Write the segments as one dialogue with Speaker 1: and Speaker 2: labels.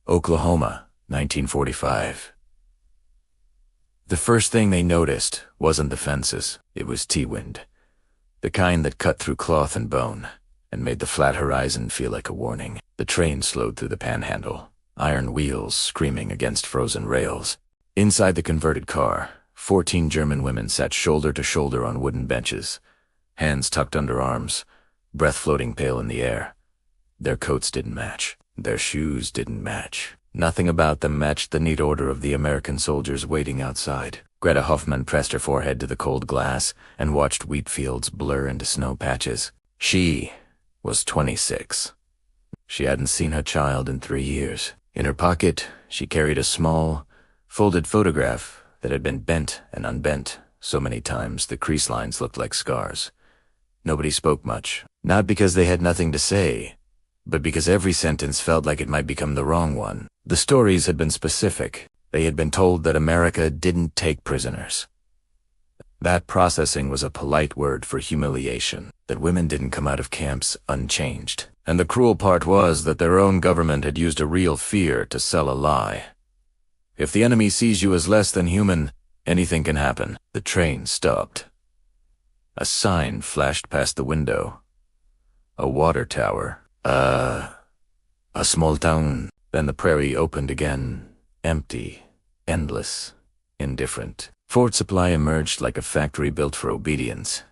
Speaker 1: Oklahoma, 1945. The first thing they noticed wasn't the fences, it was T-wind. The kind that cut through cloth and bone, and made the flat horizon feel like a warning. The train slowed through the panhandle, iron wheels screaming against frozen rails. Inside the converted car, 14 German women sat shoulder to shoulder on wooden benches, hands tucked under arms, breath floating pale in the air. Their coats didn't match. Their shoes didn't match. Nothing about them matched the neat order of the American soldiers waiting outside. Greta Hoffman pressed her forehead to the cold glass and watched wheat fields blur into snow patches. She was 26. She hadn't seen her child in 3 years. In her pocket, she carried a small, folded photograph that had been bent and unbent so many times the crease lines looked like scars. Nobody spoke much, not because they had nothing to say, but because every sentence felt like it might become the wrong one. The stories had been specific. They had been told that America didn't take prisoners. That processing was a polite word for humiliation, that women didn't come out of camps unchanged. And the cruel part was that their own government had used a real fear to sell a lie. If the enemy sees you as less than human, anything can happen. The train stopped. A sign flashed past the window. A water tower. A small town. Then the prairie opened again, empty, endless, indifferent. Fort Supply emerged like a factory built for obedience.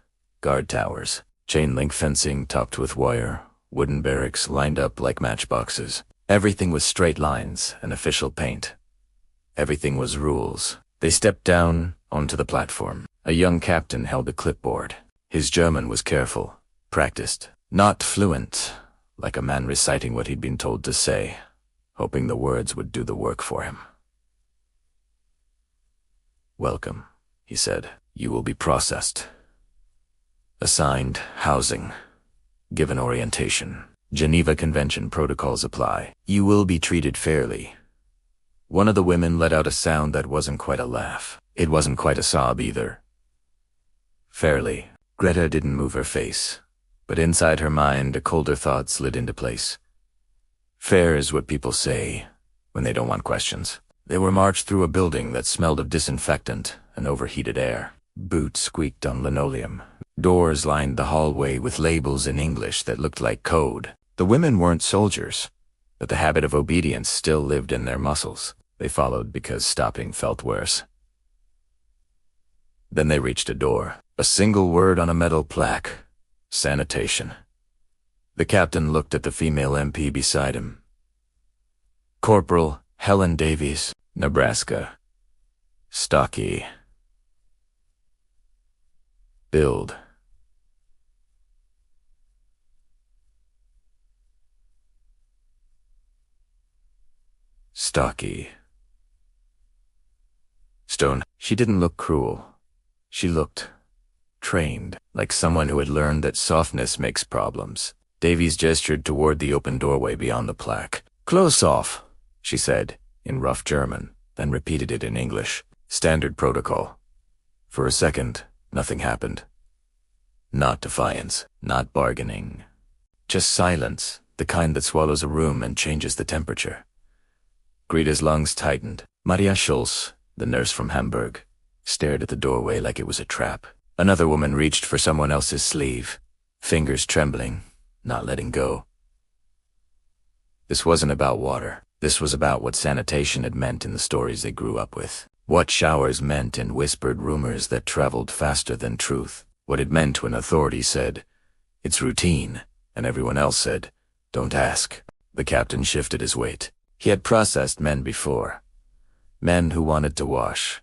Speaker 1: Guard towers, chain link fencing topped with wire, wooden barracks lined up like matchboxes. Everything was straight lines and official paint. Everything was rules. They stepped down onto the platform. A young captain held a clipboard. His German was careful, practiced, not fluent, like a man reciting what he'd been told to say, hoping the words would do the work for him. "Welcome," he said. "You will be processed. Assigned housing. Given orientation. Geneva Convention protocols apply. You will be treated fairly." One of the women let out a sound that wasn't quite a laugh. It wasn't quite a sob either. Fairly. Greta didn't move her face, but inside her mind a colder thought slid into place. Fair is what people say when they don't want questions. They were marched through a building that smelled of disinfectant and overheated air. Boots squeaked on linoleum. Doors lined the hallway with labels in English that looked like code. The women weren't soldiers, but the habit of obedience still lived in their muscles. They followed because stopping felt worse. Then they reached a door. A single word on a metal plaque. Sanitation. The captain looked at the female MP beside him. Corporal Helen Davies, Nebraska. Stocky. Build. Stocky. Stone. She didn't look cruel. She looked trained, like someone who had learned that softness makes problems. Davies gestured toward the open doorway beyond the plaque. "Close off," she said, in rough German, then repeated it in English. Standard protocol. For a second, nothing happened. Not defiance, not bargaining. Just silence, the kind that swallows a room and changes the temperature. Greta's lungs tightened. Maria Schulz, the nurse from Hamburg, stared at the doorway like it was a trap. Another woman reached for someone else's sleeve, fingers trembling, not letting go. This wasn't about water. This was about what sanitation had meant in the stories they grew up with. What showers meant in whispered rumors that traveled faster than truth. What it meant when authority said, "It's routine," and everyone else said, "Don't ask." The captain shifted his weight. He had processed men before. Men who wanted to wash.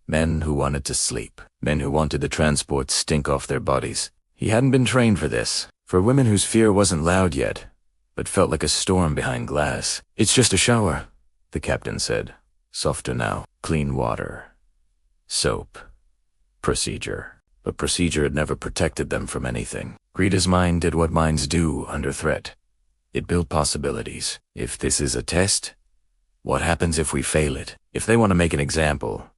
Speaker 1: Men who wanted to sleep. Men who wanted the transport stink off their bodies. He hadn't been trained for this. For women whose fear wasn't loud yet, but felt like a storm behind glass. "It's just a shower," the captain said. Softer now. Clean water. Soap. Procedure. But procedure had never protected them from anything. Greta's mind did what minds do under threat. It built possibilities. If this is a test, what happens if we fail it? If they want to make an example,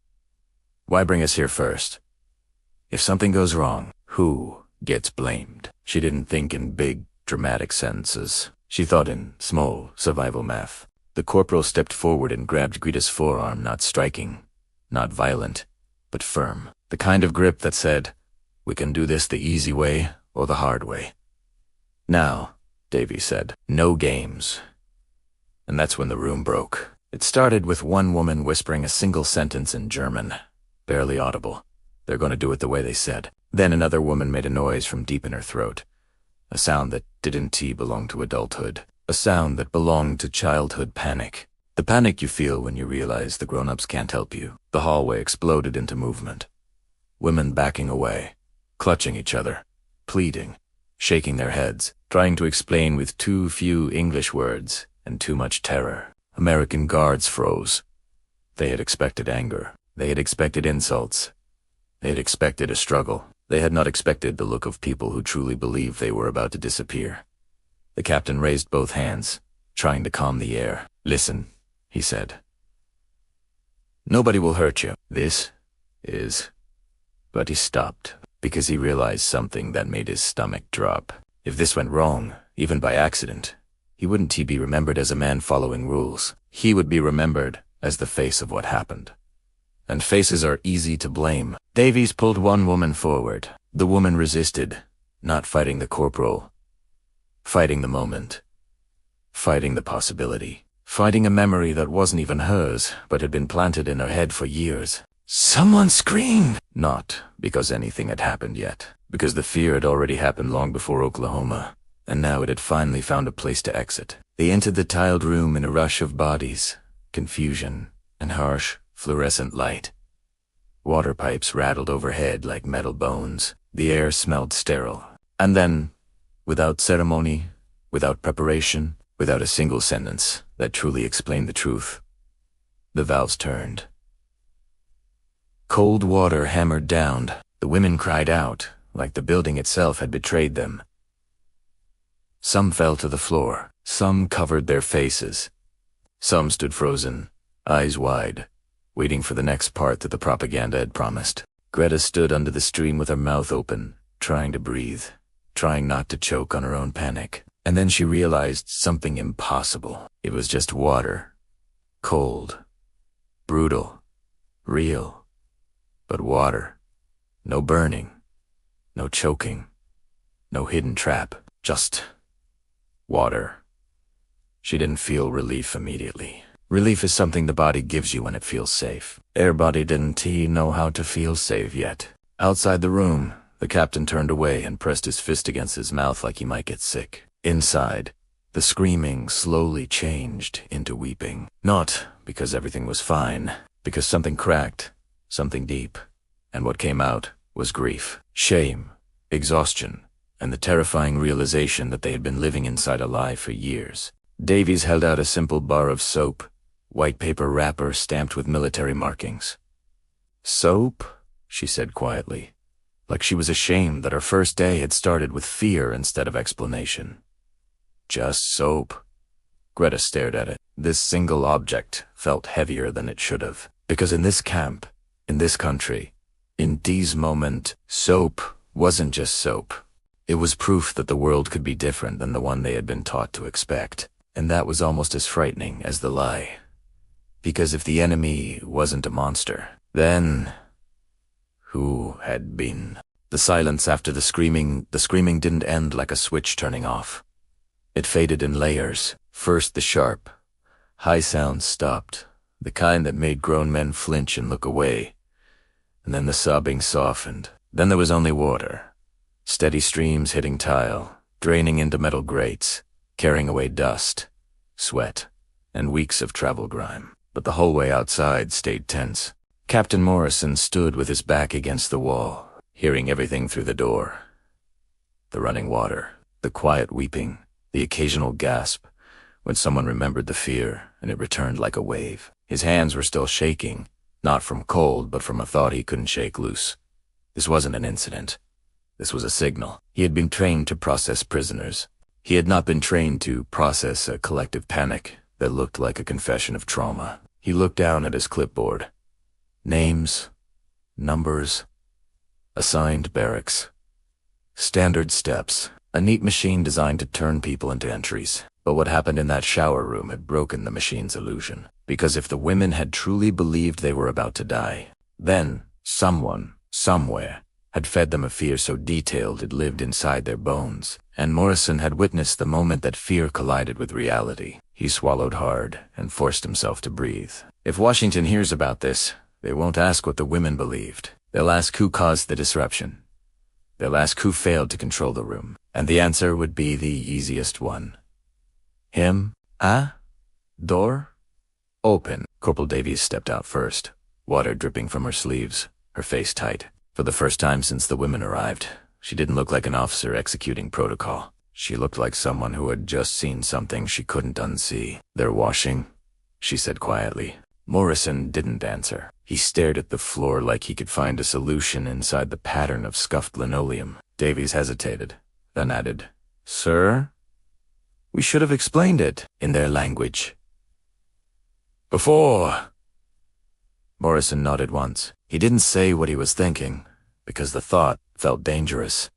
Speaker 1: why bring us here first? If something goes wrong, who gets blamed? She didn't think in big, dramatic sentences. She thought in small, survival math. The corporal stepped forward and grabbed Greta's forearm, not striking, not violent, but firm. The kind of grip that said, "We can do this the easy way or the hard way." "Now," Davy said, "no games." And that's when the room broke. It started with one woman whispering a single sentence in German, barely audible. "They're going to do it the way they said." Then another woman made a noise from deep in her throat, a sound that didn't belong to adulthood, a sound that belonged to childhood panic. The panic you feel when you realize the grown-ups can't help you. The hallway exploded into movement. Women backing away, clutching each other, pleading, shaking their heads, trying to explain with too few English words and too much terror. American guards froze. They had expected anger. They had expected insults. They had expected a struggle. They had not expected the look of people who truly believed they were about to disappear. The captain raised both hands, trying to calm the air. "Listen," he said. "Nobody will hurt you. This is..." But he stopped, because he realized something that made his stomach drop. If this went wrong, even by accident, he wouldn't be remembered as a man following rules. He would be remembered as the face of what happened. And faces are easy to blame. Davies pulled one woman forward. The woman resisted, not fighting the corporal, fighting the moment, fighting the possibility, fighting a memory that wasn't even hers, but had been planted in her head for years. Someone screamed! Not because anything had happened yet, because the fear had already happened long before Oklahoma, and now it had finally found a place to exit. They entered the tiled room in a rush of bodies, confusion, and harsh, fluorescent light. Water pipes rattled overhead like metal bones. The air smelled sterile. And then, without ceremony, without preparation, without a single sentence that truly explained the truth, the valves turned. Cold water hammered down. The women cried out, like the building itself had betrayed them. Some fell to the floor. Some covered their faces. Some stood frozen, eyes wide, waiting for the next part that the propaganda had promised. Greta stood under the stream with her mouth open, trying to breathe, trying not to choke on her own panic. And then she realized something impossible. It was just water. Cold. Brutal. Real. But water. No burning. No choking. No hidden trap. Just water. She didn't feel relief immediately. Relief is something the body gives you when it feels safe. Her body didn't know how to feel safe yet. Outside the room, the captain turned away and pressed his fist against his mouth like he might get sick. Inside, the screaming slowly changed into weeping. Not because everything was fine, because something cracked, something deep, and what came out was grief, shame, exhaustion, and the terrifying realization that they had been living inside a lie for years. Davies held out a simple bar of soap, white paper wrapper stamped with military markings. "Soap?" she said quietly, like she was ashamed that her first day had started with fear instead of explanation. "Just soap." Greta stared at it. This single object felt heavier than it should have, because in this camp, in this country, in this moment, soap wasn't just soap. It was proof that the world could be different than the one they had been taught to expect. And that was almost as frightening as the lie. Because if the enemy wasn't a monster, then who had been? The silence after the screaming didn't end like a switch turning off. It faded in layers. First the sharp, high sounds stopped, the kind that made grown men flinch and look away. And then the sobbing softened. Then there was only water. Steady streams hitting tile, draining into metal grates, carrying away dust, sweat, and weeks of travel grime. But the hallway outside stayed tense. Captain Morrison stood with his back against the wall, hearing everything through the door. The running water, the quiet weeping, the occasional gasp, when someone remembered the fear and it returned like a wave. His hands were still shaking, not from cold but from a thought he couldn't shake loose. This wasn't an incident. This was a signal. He had been trained to process prisoners. He had not been trained to process a collective panic that looked like a confession of trauma. He looked down at his clipboard. Names, numbers, assigned barracks, standard steps, a neat machine designed to turn people into entries. But what happened in that shower room had broken the machine's illusion. Because if the women had truly believed they were about to die, then someone, somewhere, had fed them a fear so detailed it lived inside their bones. And Morrison had witnessed the moment that fear collided with reality. He swallowed hard and forced himself to breathe. If Washington hears about this, they won't ask what the women believed. They'll ask who caused the disruption. They'll ask who failed to control the room. And the answer would be the easiest one. Him? Door? Open. Corporal Davies stepped out first, water dripping from her sleeves, her face tight. For the first time since the women arrived, she didn't look like an officer executing protocol. She looked like someone who had just seen something she couldn't unsee. "They're washing," she said quietly. Morrison didn't answer. He stared at the floor like he could find a solution inside the pattern of scuffed linoleum. Davies hesitated, then added, "Sir? We should have explained it in their language." "Before." Morrison nodded once. He didn't say what he was thinking, because the thought felt dangerous.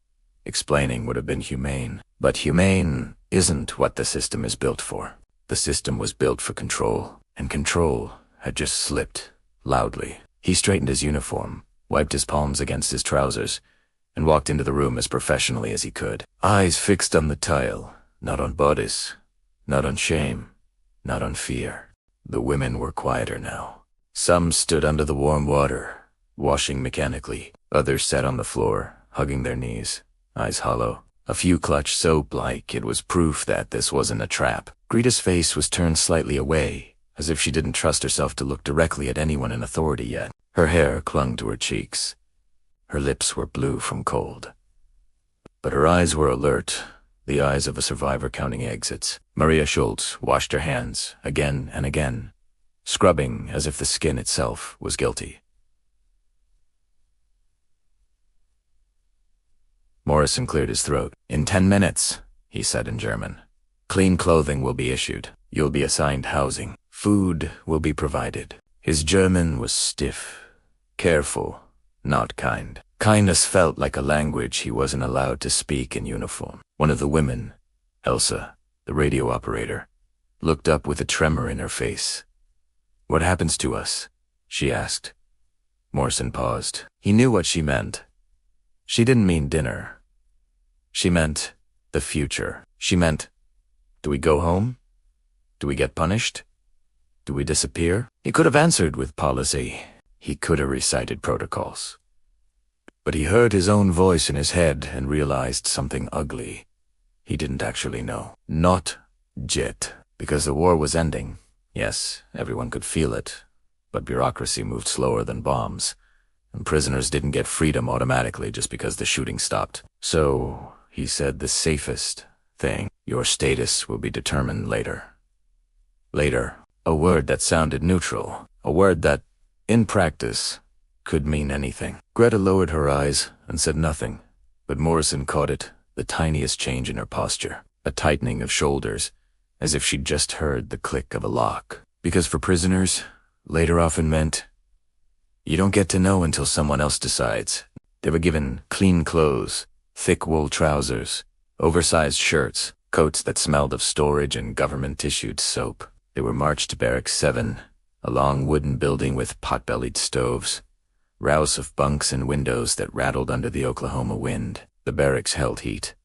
Speaker 1: Explaining would have been humane. But humane isn't what the system is built for. The system was built for control, and control had just slipped, loudly. He straightened his uniform, wiped his palms against his trousers, and walked into the room as professionally as he could. Eyes fixed on the tile, not on bodies, not on shame, not on fear. The women were quieter now. Some stood under the warm water, washing mechanically. Others sat on the floor, hugging their knees, eyes hollow. A few clutched soap like it was proof that this wasn't a trap. Greta's face was turned slightly away, as if she didn't trust herself to look directly at anyone in authority yet. Her hair clung to her cheeks. Her lips were blue from cold. But her eyes were alert, the eyes of a survivor counting exits. Maria Schultz washed her hands again and again, scrubbing as if the skin itself was guilty. Morrison cleared his throat. "In 10 minutes, he said in German. "Clean clothing will be issued. You'll be assigned housing. Food will be provided." His German was stiff, careful, not kind. Kindness felt like a language he wasn't allowed to speak in uniform. One of the women, Elsa, the radio operator, looked up with a tremor in her face. "What happens to us?" she asked. Morrison paused. He knew what she meant. She didn't mean dinner. She meant the future. She meant, do we go home? Do we get punished? Do we disappear? He could have answered with policy. He could have recited protocols. But he heard his own voice in his head and realized something ugly. He didn't actually know. Not yet. Because the war was ending. Yes, everyone could feel it. But bureaucracy moved slower than bombs. And prisoners didn't get freedom automatically just because the shooting stopped. So, he said the safest thing, your status will be determined later. Later, a word that sounded neutral, a word that, in practice, could mean anything. Greta lowered her eyes and said nothing, but Morrison caught it, the tiniest change in her posture, a tightening of shoulders, as if she'd just heard the click of a lock. Because for prisoners, later often meant, you don't get to know until someone else decides. They were given clean clothes, thick wool trousers, oversized shirts, coats that smelled of storage and government-issued soap. They were marched to Barracks 7, a long wooden building with pot-bellied stoves, rows of bunks and windows that rattled under the Oklahoma wind. The barracks held heat,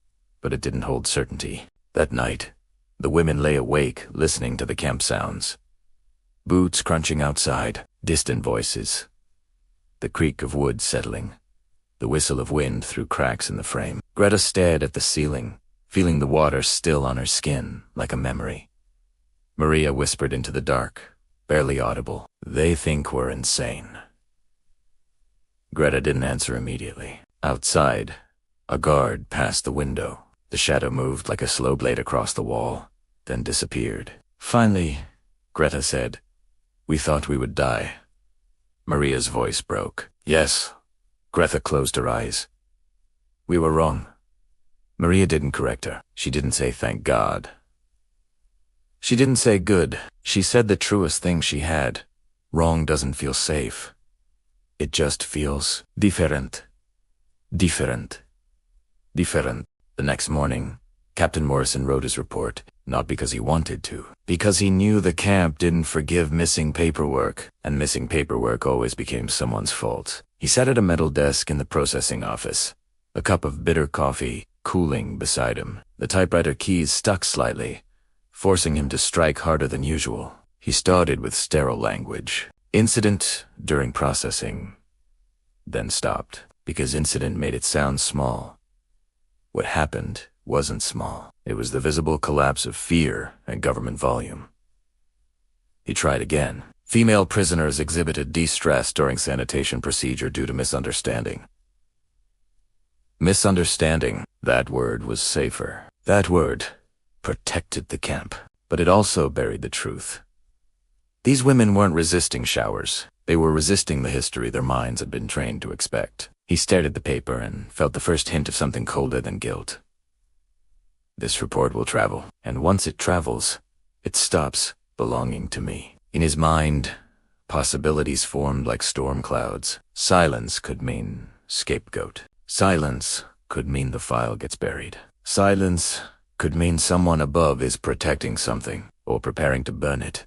Speaker 1: but it didn't hold certainty. That night, the women lay awake listening to the camp sounds. Boots crunching outside, distant voices. The creak of wood settling, the whistle of wind through cracks in the frame. Greta stared at the ceiling, feeling the water still on her skin, like a memory. Maria whispered into the dark, barely audible. They think we're insane. Greta didn't answer immediately. Outside, a guard passed the window. The shadow moved like a slow blade across the wall, then disappeared. Finally, Greta said, "We thought we would die." Maria's voice broke. "Yes." Greta closed her eyes. "We were wrong." Maria didn't correct her. She didn't say thank God. She didn't say good. She said the truest thing she had. Wrong doesn't feel safe. It just feels different. Different. Different. The next morning, Captain Morrison wrote his report. Not because he wanted to, because he knew the camp didn't forgive missing paperwork, and missing paperwork always became someone's fault. He sat at a metal desk in the processing office, a cup of bitter coffee cooling beside him. The typewriter keys stuck slightly, forcing him to strike harder than usual. He started with sterile language. Incident during processing, then stopped, because incident made it sound small. What happened wasn't small. It was the visible collapse of fear and government volume. He tried again. Female prisoners exhibited distress during sanitation procedure due to misunderstanding. Misunderstanding, that word was safer. That word protected the camp, but it also buried the truth. These women weren't resisting showers. They were resisting the history their minds had been trained to expect. He stared at the paper and felt the first hint of something colder than guilt. This report will travel, and once it travels, it stops belonging to me. In his mind, possibilities formed like storm clouds. Silence could mean scapegoat. Silence could mean the file gets buried. Silence could mean someone above is protecting something or preparing to burn it.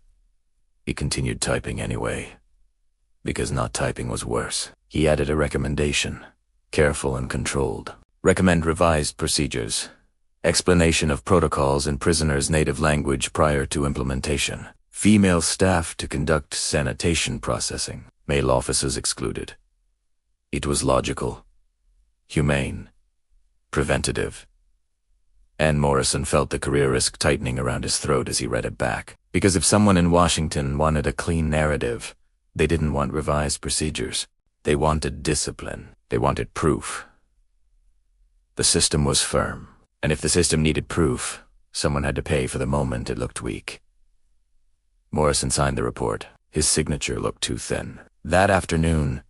Speaker 1: He continued typing anyway, because not typing was worse. He added a recommendation, careful and controlled. Recommend revised procedures. Explanation of protocols in prisoners' native language prior to implementation. Female staff to conduct sanitation processing. Male officers excluded. It was logical, humane, preventative. And Morrison felt the career risk tightening around his throat as he read it back. Because if someone in Washington wanted a clean narrative, they didn't want revised procedures. They wanted discipline. They wanted proof. The system was firm. And if the system needed proof, someone had to pay for the moment it looked weak. Morrison signed the report. His signature looked too thin. That afternoon,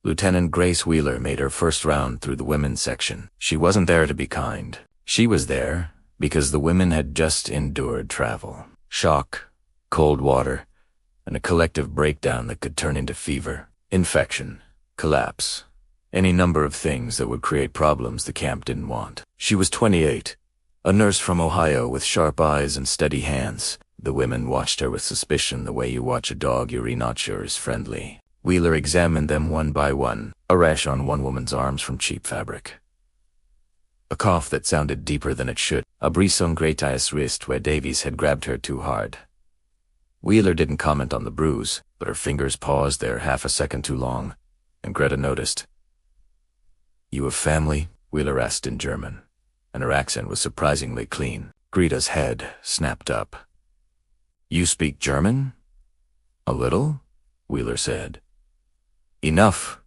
Speaker 1: Lieutenant Grace Wheeler made her first round through the women's section. She wasn't there to be kind. She was there because the women had just endured travel. Shock, cold water, and a collective breakdown that could turn into fever, infection, collapse. Any number of things that would create problems the camp didn't want. She was 28, a nurse from Ohio with sharp eyes and steady hands. The women watched her with suspicion the way you watch a dog you're not sure is friendly. Wheeler examined them one by one, a rash on one woman's arms from cheap fabric. A cough that sounded deeper than it should, a brisson gratias wrist where Davies had grabbed her too hard. Wheeler didn't comment on the bruise, but her fingers paused there half a second too long, and Greta noticed. "You have family?" Wheeler asked in German, and her accent was surprisingly clean. Greta's head snapped up. "You speak German?" "A little," Wheeler said. "Enough."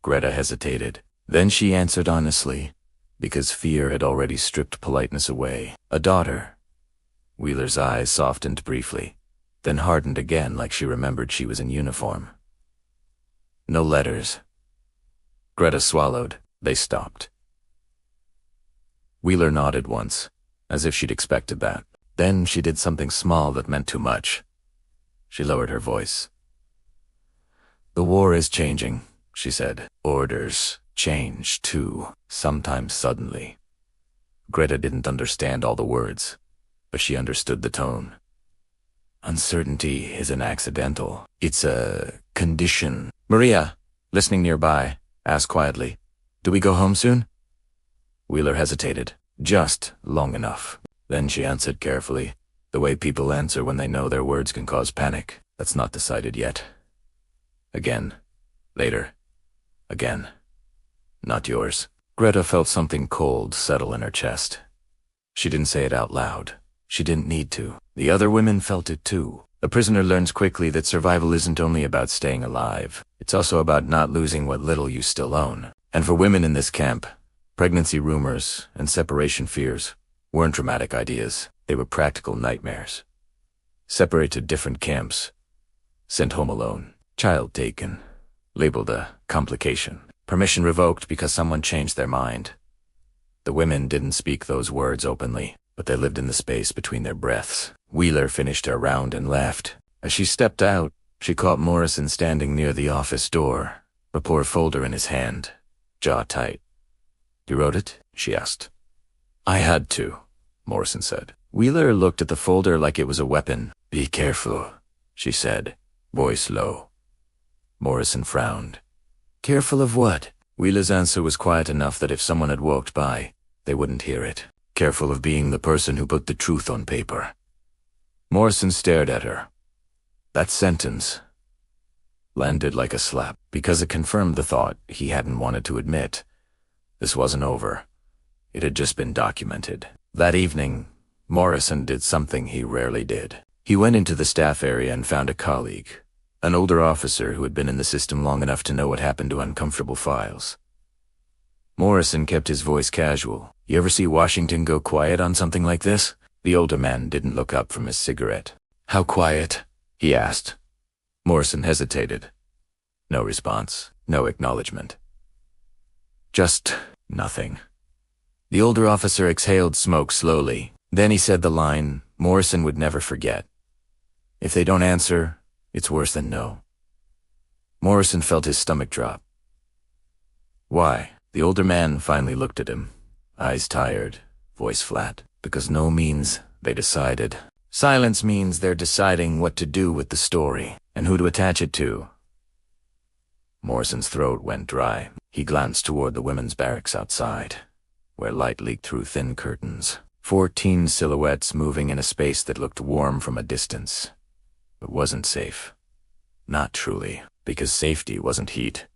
Speaker 1: Greta hesitated. Then she answered honestly, because fear had already stripped politeness away. "A daughter." Wheeler's eyes softened briefly, then hardened again like she remembered she was in uniform. "No letters." Greta swallowed. They stopped. Wheeler nodded once, as if she'd expected that. Then she did something small that meant too much. She lowered her voice. "The war is changing," she said. "Orders change, too, sometimes suddenly." Greta didn't understand all the words, but she understood the tone. "Uncertainty isn't accidental. It's a condition." Maria, listening nearby, asked quietly, "Do we go home soon?" Wheeler hesitated, just long enough. Then she answered carefully, the way people answer when they know their words can cause panic. "That's not decided yet." Again. Later. Again. "Not yours." Greta felt something cold settle in her chest. She didn't say it out loud. She didn't need to. The other women felt it too. A prisoner learns quickly that survival isn't only about staying alive. It's also about not losing what little you still own. And for women in this camp, pregnancy rumors and separation fears weren't dramatic ideas. They were practical nightmares. Separated to different camps. Sent home alone. Child taken. Labeled a complication. Permission revoked because someone changed their mind. The women didn't speak those words openly, but they lived in the space between their breaths. Wheeler finished her round and left. As she stepped out, she caught Morrison standing near the office door, a poor folder in his hand, jaw tight. "You wrote it?" she asked. "I had to," Morrison said. Wheeler looked at the folder like it was a weapon. "Be careful," she said, voice low. Morrison frowned. "Careful of what?" Wheeler's answer was quiet enough that if someone had walked by, they wouldn't hear it. "Careful of being the person who put the truth on paper." Morrison stared at her. That sentence landed like a slap, because it confirmed the thought he hadn't wanted to admit. This wasn't over. It had just been documented. That evening, Morrison did something he rarely did. He went into the staff area and found a colleague, an older officer who had been in the system long enough to know what happened to uncomfortable files. Morrison kept his voice casual. "You ever see Washington go quiet on something like this?" The older man didn't look up from his cigarette. "How quiet?" he asked. Morrison hesitated. No response, no acknowledgement. Just nothing. The older officer exhaled smoke slowly. Then he said the line Morrison would never forget. "If they don't answer, it's worse than no." Morrison felt his stomach drop. "Why?" The older man finally looked at him, eyes tired, voice flat. "Because no means they decided. Silence means they're deciding what to do with the story, and who to attach it to." Morrison's throat went dry. He glanced toward the women's barracks outside, where light leaked through thin curtains. 14 silhouettes moving in a space that looked warm from a distance. It wasn't safe. Not truly, because safety wasn't heat.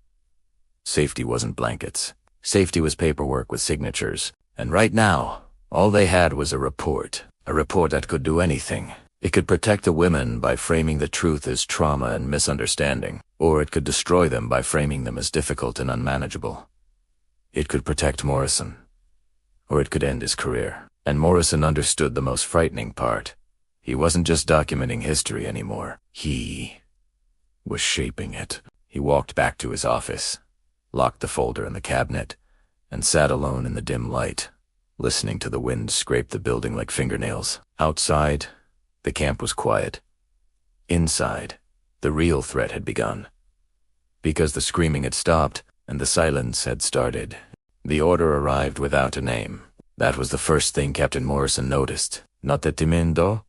Speaker 1: Safety wasn't blankets. Safety was paperwork with signatures. And right now, all they had was a report that could do anything. It could protect the women by framing the truth as trauma and misunderstanding, or it could destroy them by framing them as difficult and unmanageable. It could protect Morrison, or it could end his career. And Morrison understood the most frightening part. He wasn't just documenting history anymore. He was shaping it. He walked back to his office, locked the folder in the cabinet, and sat alone in the dim light, listening to the wind scrape the building like fingernails. Outside, the camp was quiet. Inside, the real threat had begun. Because the screaming had stopped, and the silence had started. The order arrived without a name. That was the first thing Captain Morrison noticed. Not the timido.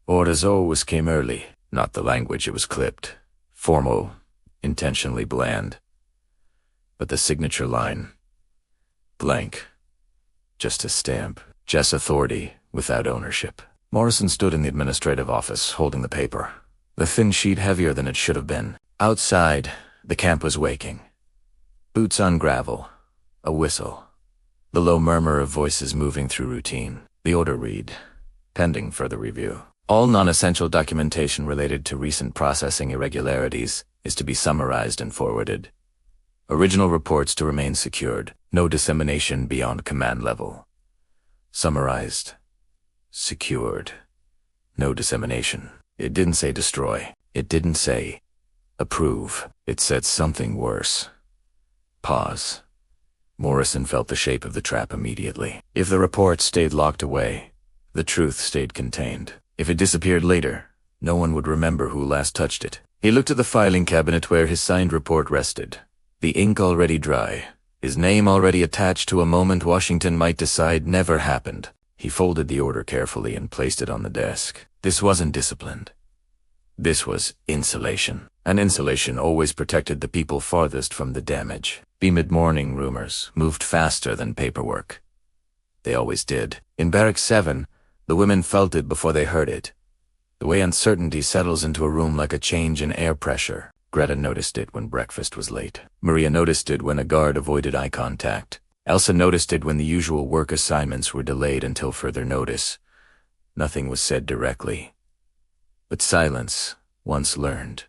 Speaker 1: Orders always came early. Not the language, it was clipped. Formal, intentionally bland. But the signature line. Blank. Just a stamp. Just authority, without ownership. Morrison stood in the administrative office, holding the paper. The thin sheet heavier than it should have been. Outside, the camp was waking. Boots on gravel. A whistle. The low murmur of voices moving through routine. The order read, pending further review. All non-essential documentation related to recent processing irregularities is to be summarized and forwarded. Original reports to remain secured. No dissemination beyond command level. Summarized. Secured. No dissemination. It didn't say destroy. It didn't say approve. It said something worse. Pause. Morrison felt the shape of the trap immediately. If the report stayed locked away, the truth stayed contained. If it disappeared later, no one would remember who last touched it. He looked at the filing cabinet where his signed report rested. The ink already dry. His name already attached to a moment Washington might decide never happened. He folded the order carefully and placed it on the desk. This wasn't disciplined. This was insulation. And insulation always protected the people farthest from the damage. Mid-morning rumors moved faster than paperwork. They always did. In Barrack 7, the women felt it before they heard it. The way uncertainty settles into a room like a change in air pressure. Greta noticed it when breakfast was late. Maria noticed it when a guard avoided eye contact. Elsa noticed it when the usual work assignments were delayed until further notice. Nothing was said directly. But silence, once learned,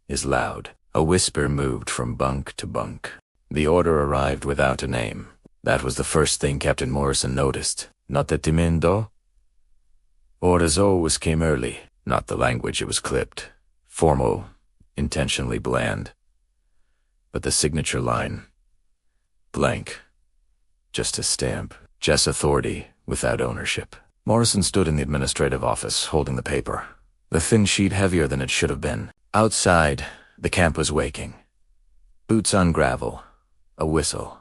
Speaker 1: is loud. A whisper moved from bunk to bunk. The order arrived without a name. That was the first thing Captain Morrison noticed. Not the timido. Orders always came early. Not the language, it was clipped. Formal, intentionally bland. But the signature line. Blank. Just a stamp. Just authority, without ownership. Morrison stood in the administrative office, holding the paper. The thin sheet heavier than it should have been. Outside, the camp was waking. Boots on gravel. A whistle.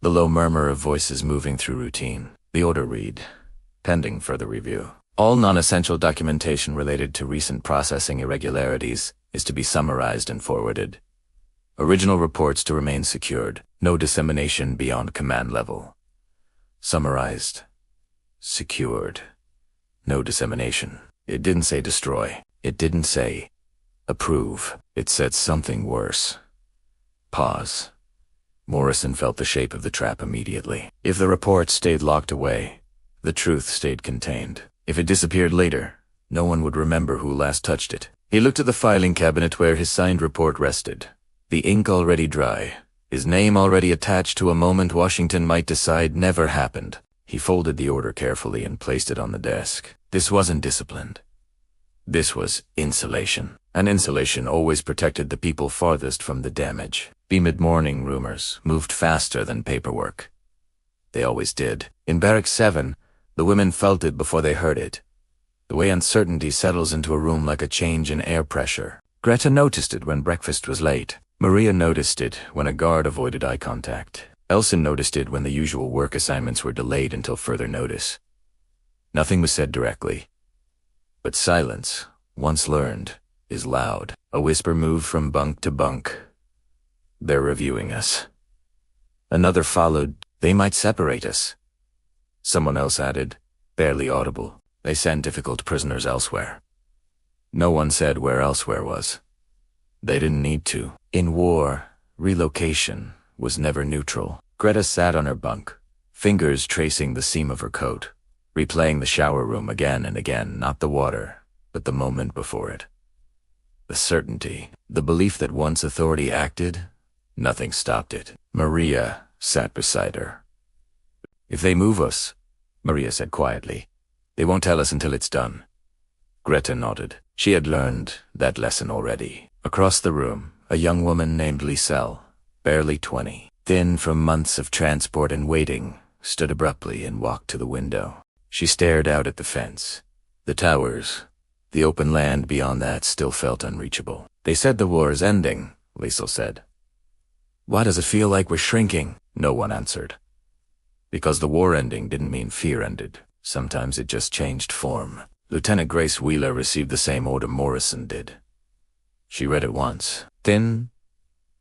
Speaker 1: The low murmur of voices moving through routine. The order read, pending further review. All non-essential documentation related to recent processing irregularities is to be summarized and forwarded. Original reports to remain secured. No dissemination beyond command level. Summarized. Secured. No dissemination. It didn't say destroy. It didn't say approve. It said something worse. Pause. Morrison felt the shape of the trap immediately. If the report stayed locked away, the truth stayed contained. If it disappeared later, no one would remember who last touched it. He looked at the filing cabinet where his signed report rested. The ink already dry. His name already attached to a moment Washington might decide never happened. He folded the order carefully and placed it on the desk. This wasn't disciplined. This was insulation. And insulation always protected the people farthest from the damage. Mid-morning rumors moved faster than paperwork. They always did. In Barrack 7, the women felt it before they heard it. The way uncertainty settles into a room like a change in air pressure. Greta noticed it when breakfast was late. Maria noticed it when a guard avoided eye contact. Elson noticed it when the usual work assignments were delayed until further notice. Nothing was said directly. But silence, once learned, is loud. A whisper moved from bunk to bunk. They're reviewing us. Another followed. They might separate us. Someone else added, barely audible. They send difficult prisoners elsewhere. No one said where elsewhere was. They didn't need to. In war, relocation was never neutral. Greta sat on her bunk, fingers tracing the seam of her coat, replaying the shower room again and again, not the water, but the moment before it. The certainty, the belief that once authority acted, nothing stopped it. Maria sat beside her. If they move us, Maria said quietly, they won't tell us until it's done. Greta nodded. She had learned that lesson already. Across the room, a young woman named Liselle, barely 20, thin from months of transport and waiting, stood abruptly and walked to the window. She stared out at the fence. The towers, the open land beyond that still felt unreachable. They said the war is ending, Liselle said. Why does it feel like we're shrinking? No one answered. Because the war ending didn't mean fear ended. Sometimes it just changed form. Lieutenant Grace Wheeler received the same order Morrison did. She read it once, then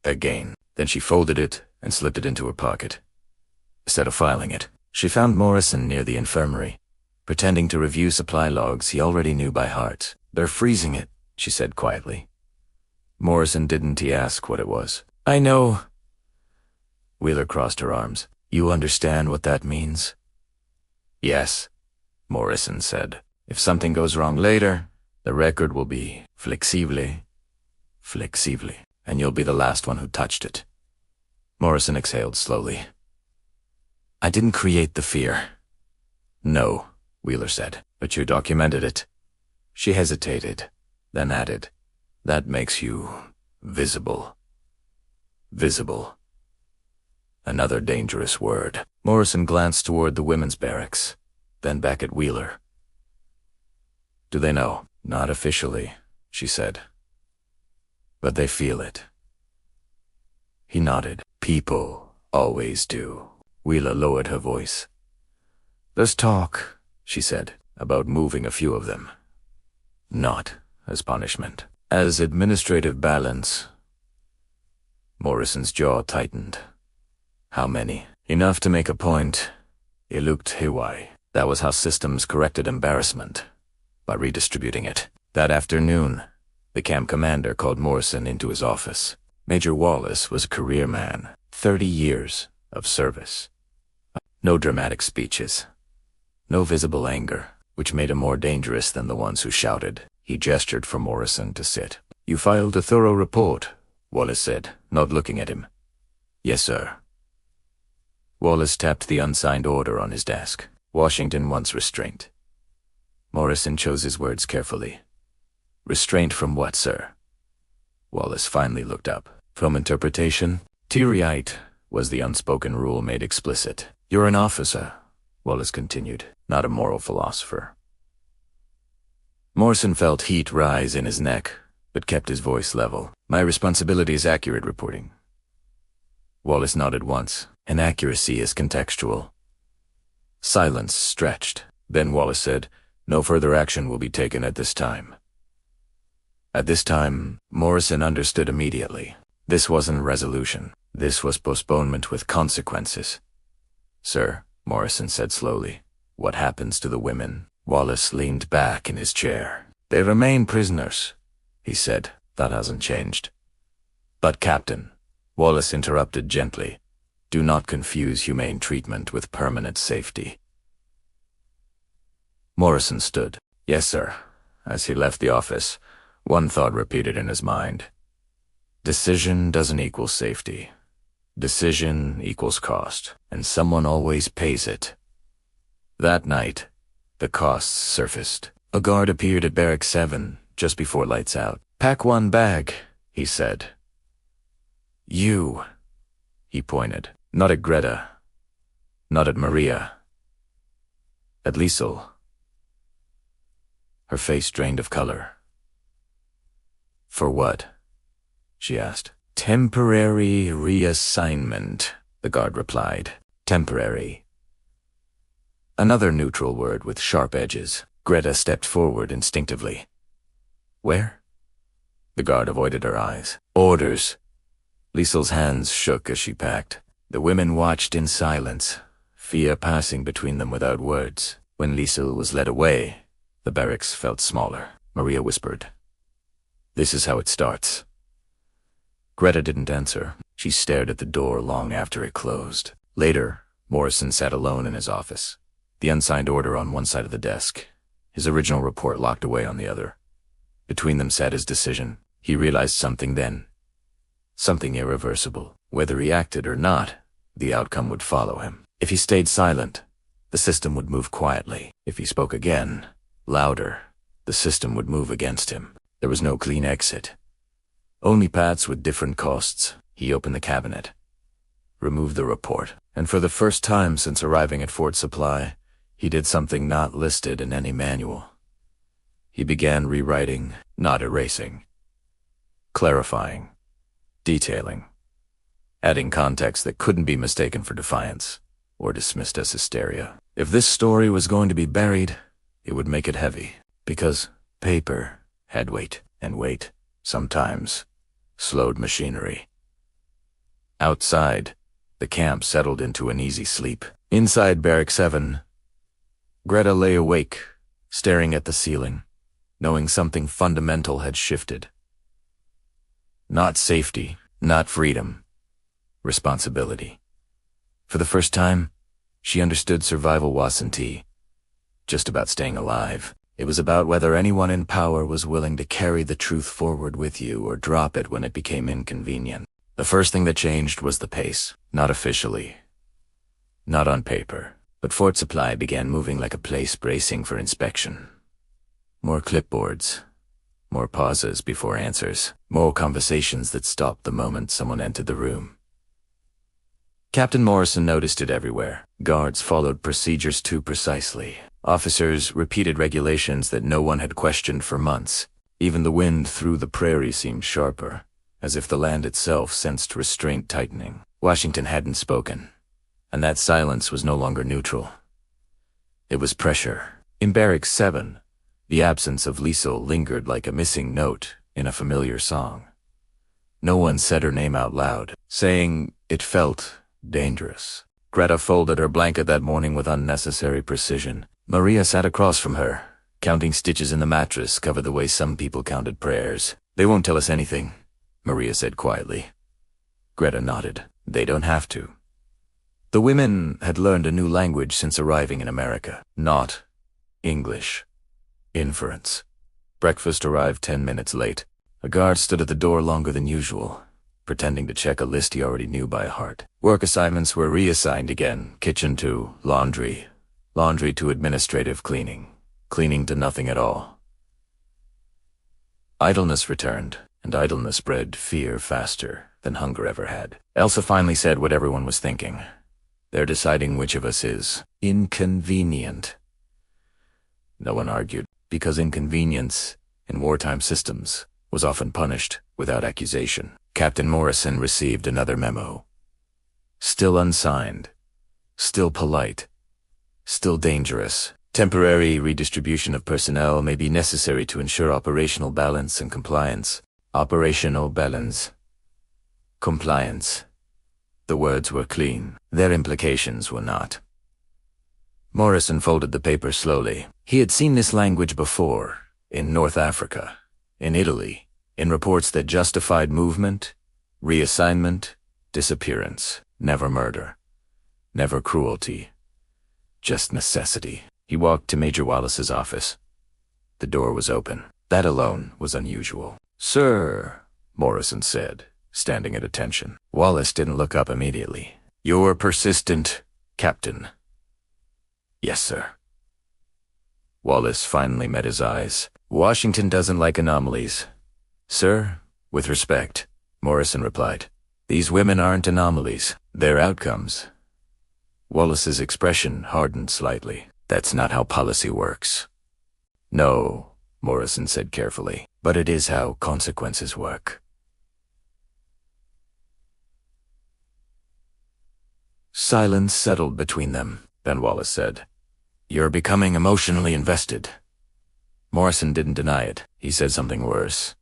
Speaker 1: again. Then she folded it and slipped it into her pocket. Instead of filing it, she found Morrison near the infirmary, pretending to review supply logs he already knew by heart. They're freezing it, she said quietly. Morrison didn't ask what it was. I know. Wheeler crossed her arms. You understand what that means? Yes, Morrison said. If something goes wrong later, the record will be flexible, and you'll be the last one who touched it. Morrison exhaled slowly. I didn't create the fear. No, Wheeler said, but you documented it. She hesitated, then added, that makes you visible. Visible. Another dangerous word. Morrison glanced toward the women's barracks, then back at Wheeler. Do they know? Not officially, she said. But they feel it. He nodded. People always do. Wheeler lowered her voice. There's talk, she said, about moving a few of them. Not as punishment. As administrative balance. Morrison's jaw tightened. How many? Enough to make a point. He looked haywire. That was how systems corrected embarrassment. By redistributing it. That afternoon, the camp commander called Morrison into his office. Major Wallace was a career man. 30 years of service. No dramatic speeches. No visible anger, which made him more dangerous than the ones who shouted. He gestured for Morrison to sit. You filed a thorough report, Wallace said, not looking at him. Yes, sir. Wallace tapped the unsigned order on his desk. Washington wants restraint. Morrison chose his words carefully. Restraint from what, sir? Wallace finally looked up. From interpretation? Teary-eyed was the unspoken rule made explicit. You're an officer, Wallace continued, not a moral philosopher. Morrison felt heat rise in his neck, but kept his voice level. My responsibility is accurate reporting. Wallace nodded once. And accuracy is contextual. Silence stretched. Then Wallace said, "No further action will be taken at this time." At this time, Morrison understood immediately. This wasn't resolution. This was postponement with consequences. "Sir," Morrison said slowly, "what happens to the women?" Wallace leaned back in his chair. "They remain prisoners," he said. "That hasn't changed." "But, Captain," Wallace interrupted gently, "do not confuse humane treatment with permanent safety." Morrison stood. "Yes, sir." As he left the office, one thought repeated in his mind. Decision doesn't equal safety. Decision equals cost, and someone always pays it. That night, the costs surfaced. A guard appeared at Barrack 7 just before lights out. "Pack one bag," he said. "You," he pointed. Not at Greta. Not at Maria. At Liesel. Her face drained of color. "For what?" she asked. "Temporary reassignment," the guard replied. "Temporary." Another neutral word with sharp edges. Greta stepped forward instinctively. "Where?" The guard avoided her eyes. "Orders." Liesel's hands shook as she packed. The women watched in silence, fear passing between them without words. When Liesel was led away, the barracks felt smaller. Maria whispered, "This is how it starts." Greta didn't answer. She stared at the door long after it closed. Later, Morrison sat alone in his office, the unsigned order on one side of the desk, his original report locked away on the other. Between them sat his decision. He realized something then. Something irreversible. Whether he acted or not, the outcome would follow him. If he stayed silent, the system would move quietly. If he spoke again, louder, the system would move against him. There was no clean exit. Only paths with different costs. He opened the cabinet, removed the report, and for the first time since arriving at Fort Supply, he did something not listed in any manual. He began rewriting, not erasing, clarifying, detailing, adding context that couldn't be mistaken for defiance or dismissed as hysteria. If this story was going to be buried, it would make it heavy, because paper had weight, and weight, sometimes, slowed machinery. Outside, the camp settled into an easy sleep. Inside Barrack 7, Greta lay awake, staring at the ceiling, knowing something fundamental had shifted. Not safety, not freedom, responsibility. For the first time, she understood survival wasn't just about staying alive. It was about whether anyone in power was willing to carry the truth forward with you or drop it when it became inconvenient. The first thing that changed was the pace, not officially, not on paper, but Fort Supply began moving like a place bracing for inspection. More clipboards, more pauses before answers, more conversations that stopped the moment someone entered the room. Captain Morrison noticed it everywhere. Guards followed procedures too precisely. Officers repeated regulations that no one had questioned for months. Even the wind through the prairie seemed sharper, as if the land itself sensed restraint tightening. Washington hadn't spoken, and that silence was no longer neutral. It was pressure. In Barrack 7, the absence of Liesel lingered like a missing note in a familiar song. No one said her name out loud, saying it felt dangerous. Greta folded her blanket that morning with unnecessary precision. Maria sat across from her, counting stitches in the mattress covered the way some people counted prayers. "They won't tell us anything," Maria said quietly. Greta nodded. "They don't have to." The women had learned a new language since arriving in America. Not English. Inference. Breakfast arrived 10 minutes late. A guard stood at the door longer than usual, pretending to check a list he already knew by heart. Work assignments were reassigned again. Kitchen to laundry. Laundry to administrative cleaning. Cleaning to nothing at all. Idleness returned, and idleness bred fear faster than hunger ever had. Elsa finally said what everyone was thinking. "They're deciding which of us is inconvenient." No one argued, because inconvenience, in wartime systems, was often punished without accusation. Captain Morrison received another memo. Still unsigned. Still polite. Still dangerous. Temporary redistribution of personnel may be necessary to ensure operational balance and compliance. Operational balance. Compliance. The words were clean. Their implications were not. Morrison folded the paper slowly. He had seen this language before, in North Africa, in Italy, in reports that justified movement, reassignment, disappearance, never murder, never cruelty, just necessity. He walked to Major Wallace's office. The door was open. That alone was unusual. "Sir," Morrison said, standing at attention. Wallace didn't look up immediately. "You're persistent, Captain." "Yes, sir." Wallace finally met his eyes. "Washington doesn't like anomalies." "Sir, with respect," Morrison replied. "These women aren't anomalies. They're outcomes." Wallace's expression hardened slightly. "That's not how policy works." "No," Morrison said carefully, "but it is how consequences work." Silence settled between them. Then Wallace said, "You're becoming emotionally invested." Morrison didn't deny it. He said something worse.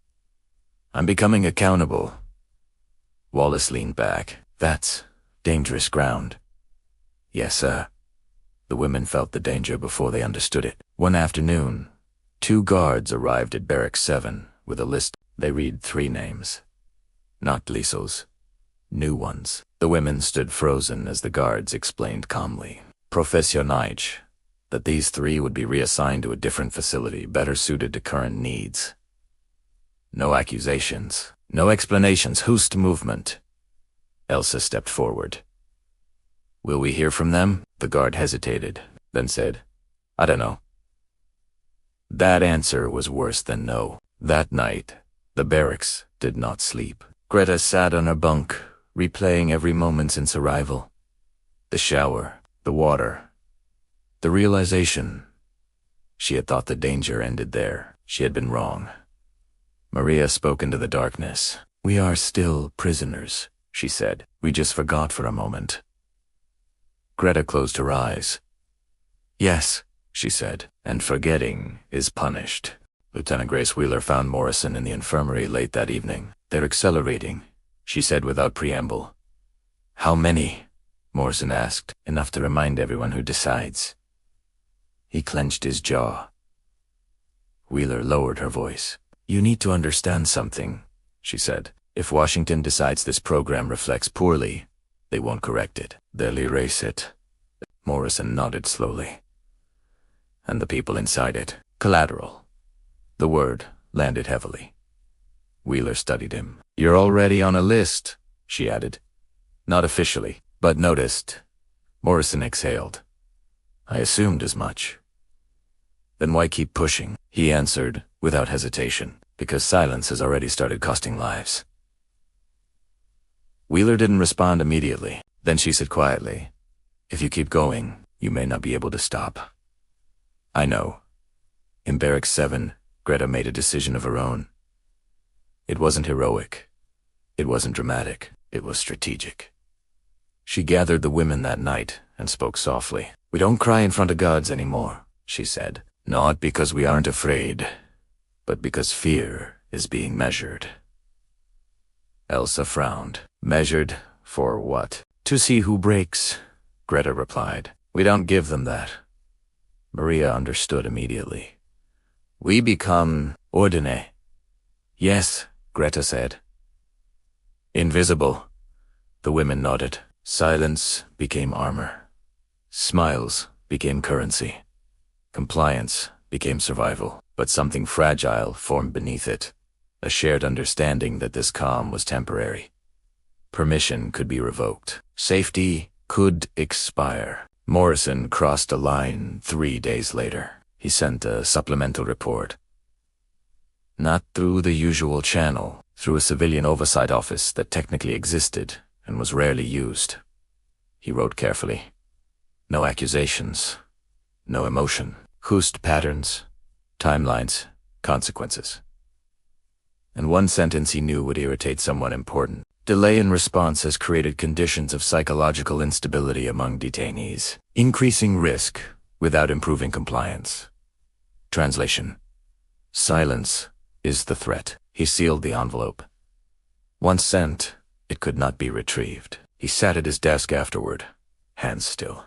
Speaker 1: "I'm becoming accountable." Wallace leaned back. "That's dangerous ground." "Yes, sir." The women felt the danger before they understood it. One afternoon, 2 guards arrived at Barracks 7 with a list. They read 3 names. Not Liesel's. New ones. The women stood frozen as the guards explained calmly. Professionage, that these 3 would be reassigned to a different facility better suited to current needs. No accusations. No explanations. Host movement. Elsa stepped forward. "Will we hear from them?" The guard hesitated, then said, "I don't know." That answer was worse than no. That night, the barracks did not sleep. Greta sat on her bunk, replaying every moment since arrival. The shower, the water, the realization. She had thought the danger ended there. She had been wrong. Maria spoke into the darkness. "We are still prisoners," she said. "We just forgot for a moment." Greta closed her eyes. "Yes," she said, "and forgetting is punished." Lieutenant Grace Wheeler found Morrison in the infirmary late that evening. "They're accelerating," she said without preamble. "How many?" Morrison asked. "Enough to remind everyone who decides." He clenched his jaw. Wheeler lowered her voice. "You need to understand something," she said. "If Washington decides this program reflects poorly, they won't correct it. They'll erase it." Morrison nodded slowly. "And the people inside it. Collateral." The word landed heavily. Wheeler studied him. "You're already on a list," she added. "Not officially, but noticed." Morrison exhaled. "I assumed as much." "Then why keep pushing?" he answered, without hesitation. "Because silence has already started costing lives." Wheeler didn't respond immediately. Then she said quietly, "If you keep going, you may not be able to stop." "I know." In Barracks 7, Greta made a decision of her own. It wasn't heroic. It wasn't dramatic. It was strategic. She gathered the women that night and spoke softly. "We don't cry in front of gods anymore," she said. "Not because we aren't afraid, but because fear is being measured." Elsa frowned. "Measured for what?" "To see who breaks," Greta replied. "We don't give them that." Maria understood immediately. "We become ordine." "Yes," Greta said. "Invisible." The women nodded. Silence became armor. Smiles became currency. Compliance became survival. But something fragile formed beneath it. A shared understanding that this calm was temporary. Permission could be revoked. Safety could expire. Morrison crossed a line 3 days later. He sent a supplemental report. Not through the usual channel, through a civilian oversight office that technically existed and was rarely used. He wrote carefully. No accusations. No emotion. Just patterns, timelines, consequences. And one sentence he knew would irritate someone important. Delay in response has created conditions of psychological instability among detainees. Increasing risk without improving compliance. Translation: silence is the threat. He sealed the envelope. Once sent, it could not be retrieved. He sat at his desk afterward, hands still.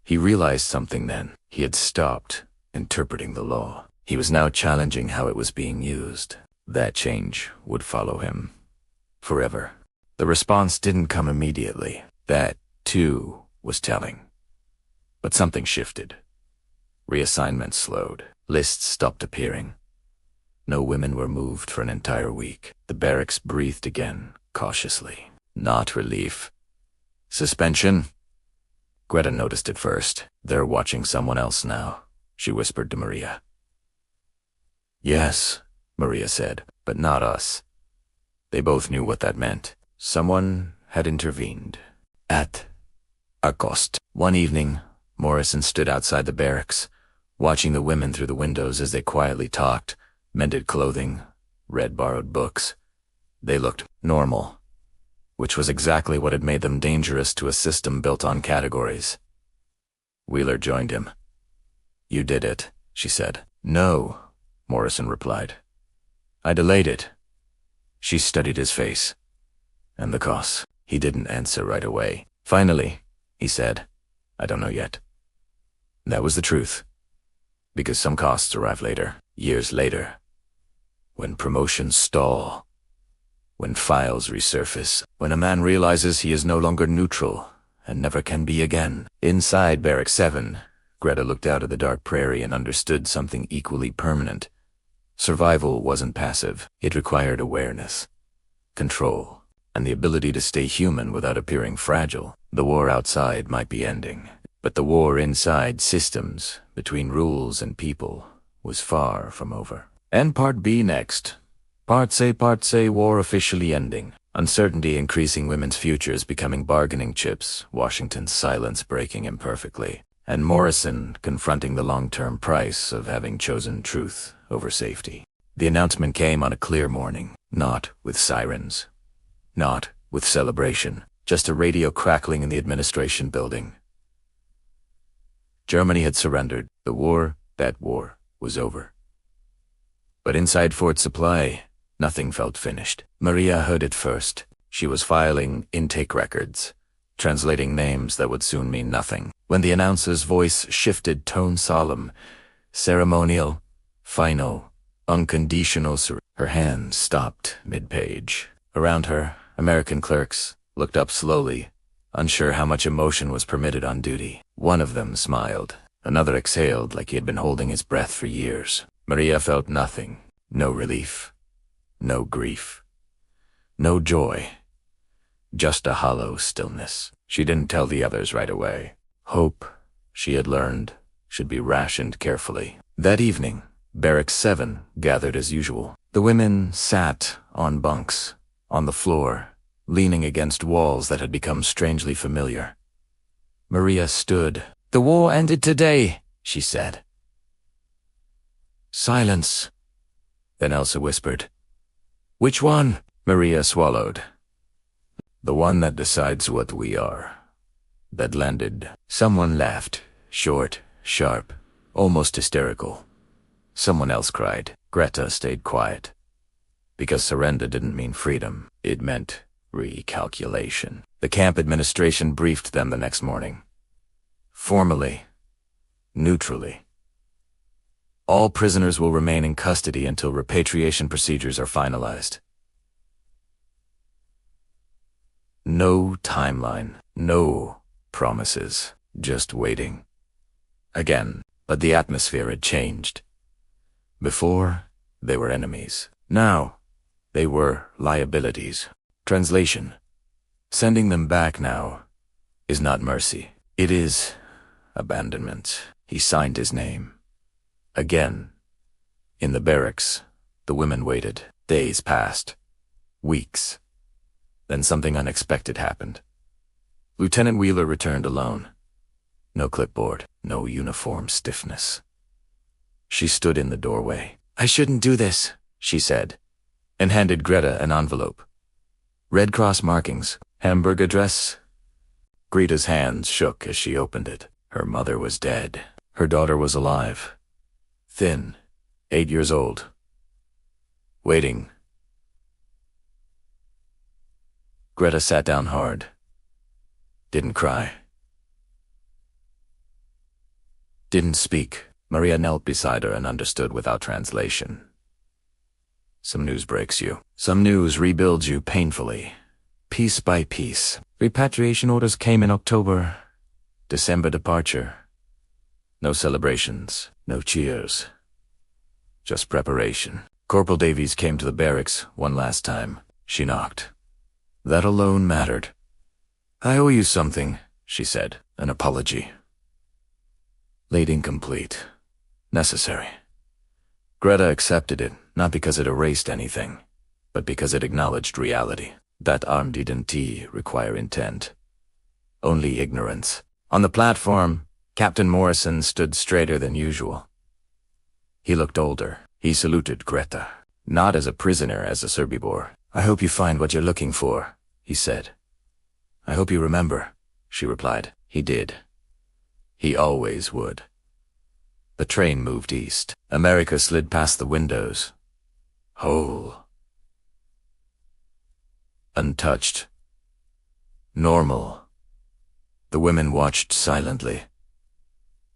Speaker 1: He realized something then. He had stopped interpreting the law. He was now challenging how it was being used. That change would follow him forever. The response didn't come immediately. That, too, was telling. But something shifted. Reassignments slowed. Lists stopped appearing. No women were moved for an entire week. The barracks breathed again, cautiously. Not relief. Suspension? Greta noticed it first. They're watching someone else now, she whispered to Maria. Yes, Maria said, but not us. They both knew what that meant. Someone had intervened. At a cost. One evening, Morrison stood outside the barracks, watching the women through the windows as they quietly talked, mended clothing, read borrowed books. They looked normal, which was exactly what had made them dangerous to a system built on categories. Wheeler joined him. You did it, she said. No, Morrison replied. I delayed it. She studied his face. And the costs. He didn't answer right away. Finally, he said, I don't know yet. That was the truth. Because some costs arrive later, years later. When promotions stall. When files resurface. When a man realizes he is no longer neutral and never can be again. Inside Barrack 7, Greta looked out at the dark prairie and understood something equally permanent. Survival wasn't passive. It required awareness, control, and the ability to stay human without appearing fragile. The war outside might be ending, but the war inside systems, between rules and people, was far from over. And Part B next. Part C, war officially ending. Uncertainty increasing women's futures becoming bargaining chips, Washington's silence breaking imperfectly, and Morrison confronting the long-term price of having chosen truth over safety. The announcement came on a clear morning, not with sirens, not with celebration, just a radio crackling in the administration building. Germany had surrendered. The war, that war, was over. But inside Fort Supply, nothing felt finished. Maria heard it first. She was filing intake records, translating names that would soon mean nothing. When the announcer's voice shifted, tone solemn, ceremonial, final, unconditional, her hand stopped mid-page. Around her, American clerks looked up slowly, unsure how much emotion was permitted on duty. One of them smiled. Another exhaled like he had been holding his breath for years. Maria felt nothing. No relief. No grief. No joy. Just a hollow stillness. She didn't tell the others right away. Hope, she had learned, should be rationed carefully. That evening, Barrack 7 gathered as usual. The women sat on bunks, on the floor, leaning against walls that had become strangely familiar. Maria stood. The war ended today, she said. Silence. Then Elsa whispered. Which one? Maria swallowed. The one that decides what we are. That landed. Someone laughed, short, sharp, almost hysterical. Someone else cried. Greta stayed quiet. Because surrender didn't mean freedom. It meant recalculation. The camp administration briefed them the next morning. Formally, neutrally. All prisoners will remain in custody until repatriation procedures are finalized. No timeline, no promises, just waiting. Again, but the atmosphere had changed. Before, they were enemies. Now, they were liabilities. Translation: sending them back now is not mercy. It is abandonment. He signed his name. Again, in the barracks, the women waited. Days passed. Weeks. Then something unexpected happened. Lieutenant Wheeler returned alone. No clipboard, no uniform stiffness. She stood in the doorway. I shouldn't do this, she said, and handed Greta an envelope. Red Cross markings, Hamburg address. Greta's hands shook as she opened it. Her mother was dead. Her daughter was alive. Thin, 8 years old. Waiting. Greta sat down hard. Didn't cry. Didn't speak. Maria knelt beside her and understood without translation. Some news breaks you. Some news rebuilds you painfully, piece by piece. Repatriation orders came in October. December departure. No celebrations, no cheers. Just preparation. Corporal Davies came to the barracks one last time. She knocked. That alone mattered. "I owe you something," she said. "An apology." Late incomplete. Necessary. Greta accepted it, not because it erased anything, but because it acknowledged reality. That armed identity require intent. Only ignorance. On the platform, Captain Morrison stood straighter than usual. He looked older. He saluted Greta, not as a prisoner, as a Sobibor. "I hope you find what you're looking for," he said. "I hope you remember," she replied. He did. He always would. The train moved east. America slid past the windows. Whole. Untouched. Normal. The women watched silently.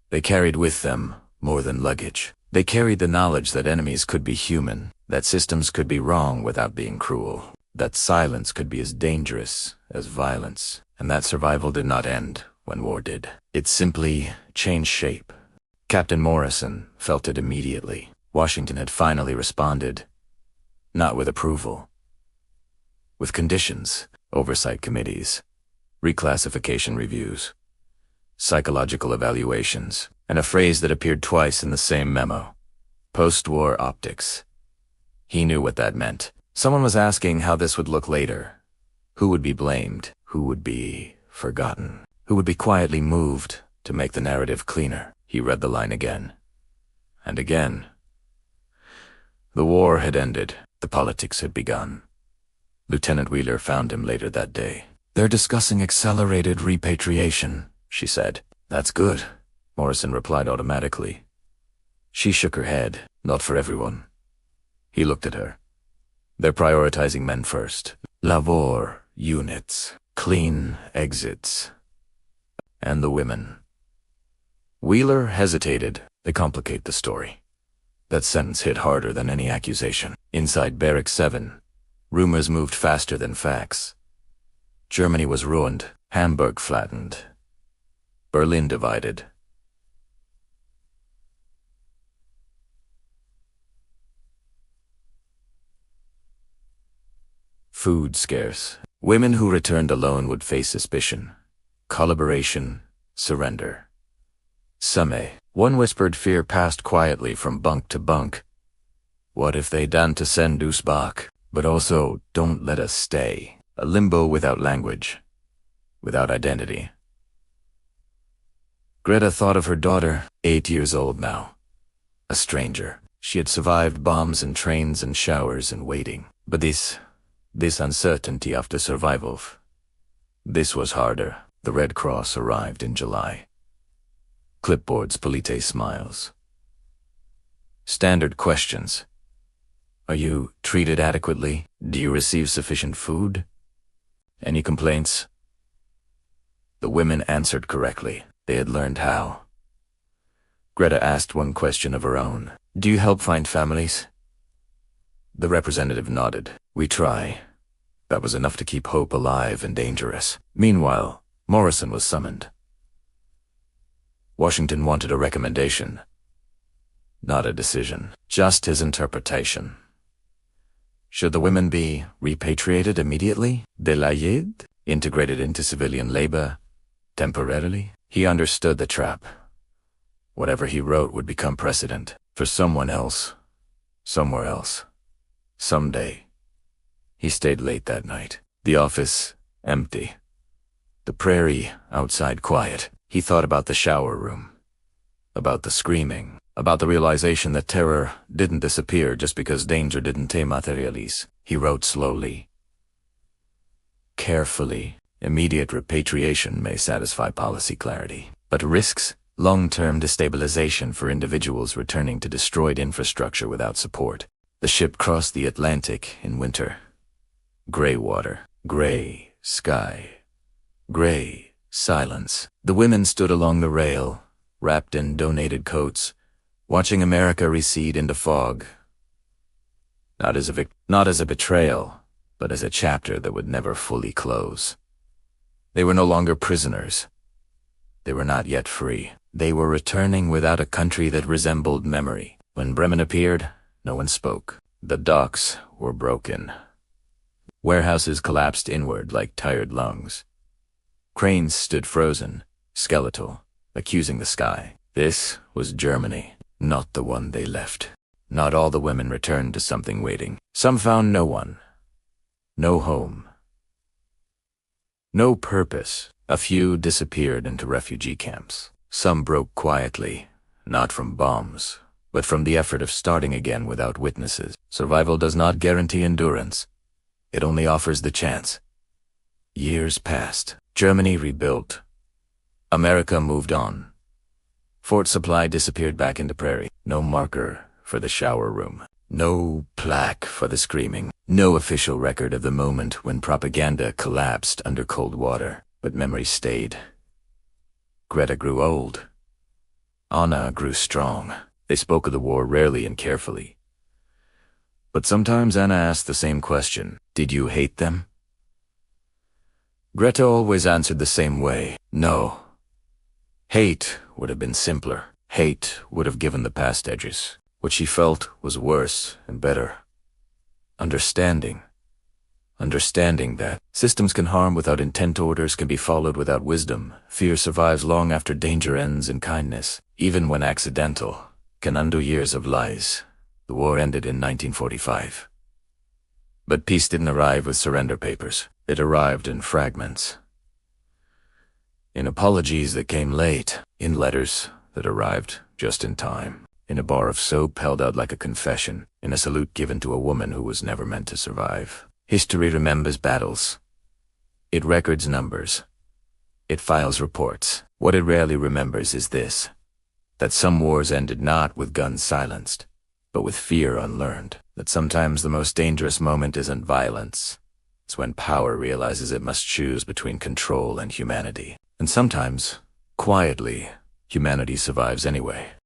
Speaker 1: They carried with them more than luggage. They carried the knowledge that enemies could be human, that systems could be wrong without being cruel, that silence could be as dangerous as violence, and that survival did not end when war did. It simply changed shape. Captain Morrison felt it immediately. Washington had finally responded, not with approval, with conditions, oversight committees, reclassification reviews, psychological evaluations, and a phrase that appeared twice in the same memo: post-war optics. He knew what that meant. Someone was asking how this would look later. Who would be blamed? Who would be forgotten? Who would be quietly moved to make the narrative cleaner? He read the line again. And again. The war had ended. The politics had begun. Lieutenant Wheeler found him later that day. "They're discussing accelerated repatriation," she said. "That's good," Morrison replied automatically. She shook her head. "Not for everyone." He looked at her. "They're prioritizing men first. Labor units, clean exits. And the women." Wheeler hesitated. They complicate the story. That sentence hit harder than any accusation. Inside Barrack 7, rumors moved faster than facts. Germany was ruined. Hamburg flattened. Berlin divided. Food scarce. Women who returned alone would face suspicion, collaboration, surrender. Some. One whispered fear passed quietly from bunk to bunk. What if they done to send us back? But also, don't let us stay. A limbo without language, without identity. Greta thought of her daughter, 8 years old now. A stranger. She had survived bombs and trains and showers and waiting. But this uncertainty after survival, this was harder. The Red Cross arrived in July. Clipboards, polite smiles. Standard questions. Are you treated adequately? Do you receive sufficient food? Any complaints? The women answered correctly. They had learned how. Greta asked one question of her own. Do you help find families? The representative nodded. We try. That was enough to keep hope alive and dangerous. Meanwhile, Morrison was summoned. Washington wanted a recommendation, not a decision, just his interpretation. Should the women be repatriated immediately? Delayed? Integrated into civilian labor? Temporarily? He understood the trap. Whatever he wrote would become precedent for someone else, somewhere else, someday. He stayed late that night. The office, empty. The prairie, outside, quiet. He thought about the shower room, about the screaming, about the realization that terror didn't disappear just because danger didn't materialize. He wrote slowly, carefully. Immediate repatriation may satisfy policy clarity. but risks long-term destabilization for individuals returning to destroyed infrastructure without support. The ship crossed the Atlantic in winter. Gray water, gray sky, gray silence. The women stood along the rail, wrapped in donated coats, watching America recede into fog. Not as a betrayal, but as a chapter that would never fully close. They were no longer prisoners. They were not yet free. They were returning without a country that resembled memory. When Bremen appeared, no one spoke. The docks were broken. Warehouses collapsed inward like tired lungs. Cranes stood frozen, skeletal, accusing the sky. This was Germany, not the one they left. Not all the women returned to something waiting. Some found no one, no home, no purpose. A few disappeared into refugee camps. Some broke quietly, not from bombs, but from the effort of starting again without witnesses. Survival does not guarantee endurance. It only offers the chance. Years passed. Germany rebuilt. America moved on. Fort Supply disappeared back into prairie. No marker for the shower room. No plaque for the screaming. No official record of the moment when propaganda collapsed under cold water. But memory stayed. Greta grew old. Anna grew strong. They spoke of the war rarely and carefully. But sometimes Anna asked the same question. Did you hate them? Greta always answered the same way. No. Hate would have been simpler. Hate would have given the past edges. What she felt was worse and better. Understanding that systems can harm without intent, orders can be followed without wisdom, fear survives long after danger ends, and kindness, even when accidental, can undo years of lies. The war ended in 1945. But peace didn't arrive with surrender papers. It arrived in fragments. In apologies that came late, in letters that arrived just in time, in a bar of soap held out like a confession, in a salute given to a woman who was never meant to survive. History remembers battles. It records numbers. It files reports. What it rarely remembers is this: that some wars ended not with guns silenced, but with fear unlearned. That sometimes the most dangerous moment isn't violence. It's when power realizes it must choose between control and humanity. And sometimes, quietly, humanity survives anyway.